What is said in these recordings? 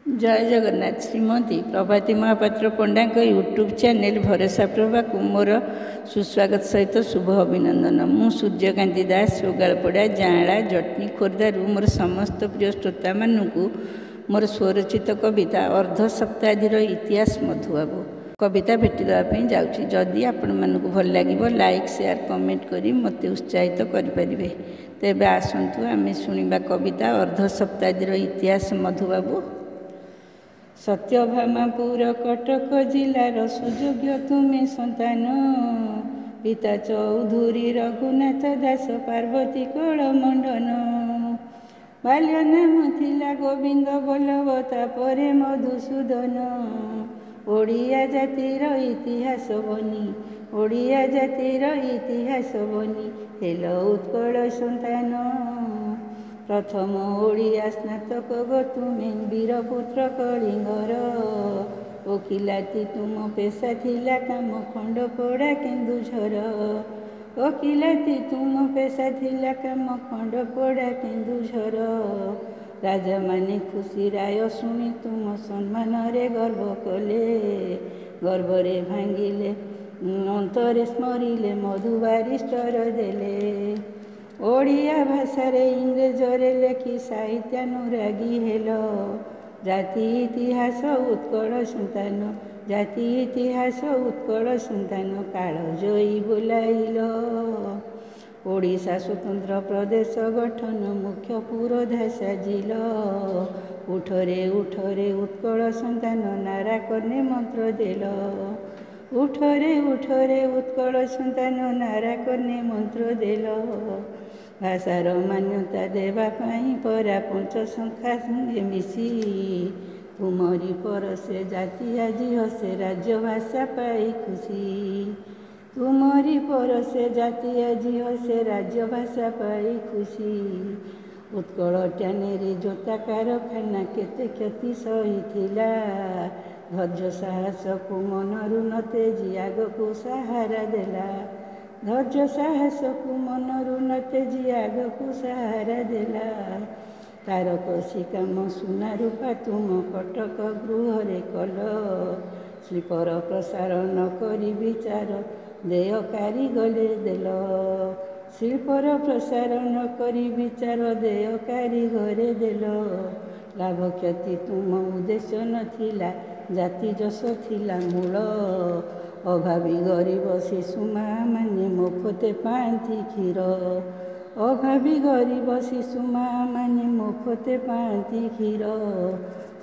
जय जगन्नाथ। श्रीमती प्रभाती महापात्र पंडा YouTube channel भरोसा प्रभा को मोर सुस्वागत सहित शुभ अभिनंदन। मु सूर्यकांति दास सोगालपड़ा जाँला जटनी खोर्धार मोर समस्त प्रिय श्रोता मानक मोर स्वरचित कविता अर्ध सप्ताहर इतिहास मधुबाबू कविता भेटी देवाई जाऊँगी। जदि आपण मानक भल लगे लाइक शेयर कमेंट करी मत उत्साहित करें। तेबे आसतु आम शुणा कविता अर्ध सप्ताहर इतिहास मधुबाबू। सत्यभामापुर कटक जिलार सुयोग्य तुमे सन्तान, पिता चौधुरी रघुनाथ दास पार्वती कल मंडन। बाल्य नाम थिला गोविंद बल्लभ तापरे मधुसूदन। ओडिया जातिर इतिहास बनी, ओडिया जातिर इतिहास बनी हेल उत्कल सन्तान। प्रथम ओडिया स्नातक तुमे वीरपुत्र कलिंगर। ओकिलाती तुम पेशा थिला काम खंडपड़ा केन्दुझर। ओकिलाती तुम पेशा थिला काम खंडपड़ा केन्दुझर। राजा माने खुशी राय शुणी तुम सम्मान रे गर्व कले। गर्वरे भांगिले अंतरे स्मरिले मधु बारिस्टर देले। ओडिया भाषा रे इंग्रेज रे लेखि साहित्यानुरागी हेल। जाति इतिहास उत्कल सन्तान, जाति इतिहास उत्कल सन्तान काल जयी बोलाइल। ओडिशा स्वतंत्र प्रदेश गठन मुख्य पुरोधा साजिल। उठरे उठरे उत्कल सन्तान नारा करने मंत्र देल। उठरे उठरे उत्कल सन्तान नारा करने मंत्र देल। भाषार मान्यता देवाई परा पंच संख्या संगे मिसी। तुमरी पर से जाति आजी हसे राज्य भाषा पाई खुशी। तुमरी पर से जाति आजी हसे राज्य भाषा पाई खुशी। उत्कल ट्यानेरी जोता कारखाना केते क्षति सहीथिला। धैर्य साहस को मनरु न तेजी आग को सहारा देला। धैर्य साहस को मनरु न तेजी आग को सहारा देला। तारकसी काम सुना रूपा तुम कटक गृह कल। शिल्पर प्रसार न करी विचार देय कारीगरे देल। शिल्पर प्रसार न करी विचार देय कारीगरे देल। लाभ क्षति तुम उद्देश्य नथिला, जाति जस थिला मूल। अभावी गरीब शिशु माँ माने मुफते पाती क्षीर। अभावी गरीब शिशु माँ माने मुफते पाती क्षीर।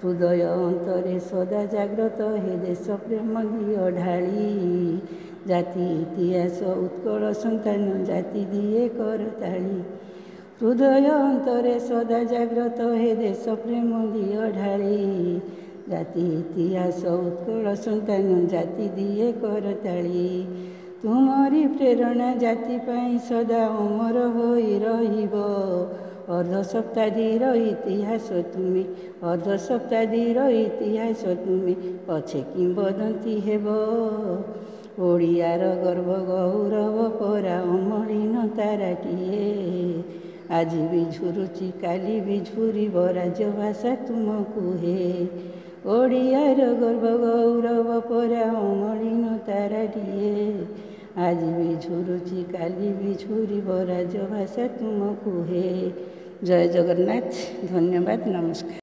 हृदय अंतरे सदा जाग्रत हे देश प्रेम दिय ढाली। जाति इतिहास उत्कल सन्तान जाति दिए करताली। हृदय अंतरे सदा जाग्रत हे देश प्रेम दिय ढाली। जाति इतिहास उत्कल सन्तान जाति दिए करताली। तुमरी प्रेरणा जाति पाई सदा अमर होई रहिब। अर्ध सप्ताहर इतिहास तुमे, अर्ध सप्ताहर इतिहास तुमे पछे किंबदंती हेब। ओडियार गर्व गौरव परा अमलिन ताराटिए। आज भी झुरुची काली भी झुरिब राज्य भाषा तुमको हे। ओडियार गर्व गौरव परा अमलिन ताराटिए। आज भी झुरुची काली भी झुरिब राज्य भाषा तुमको हे। जय जगन्नाथ। धन्यवाद। नमस्कार।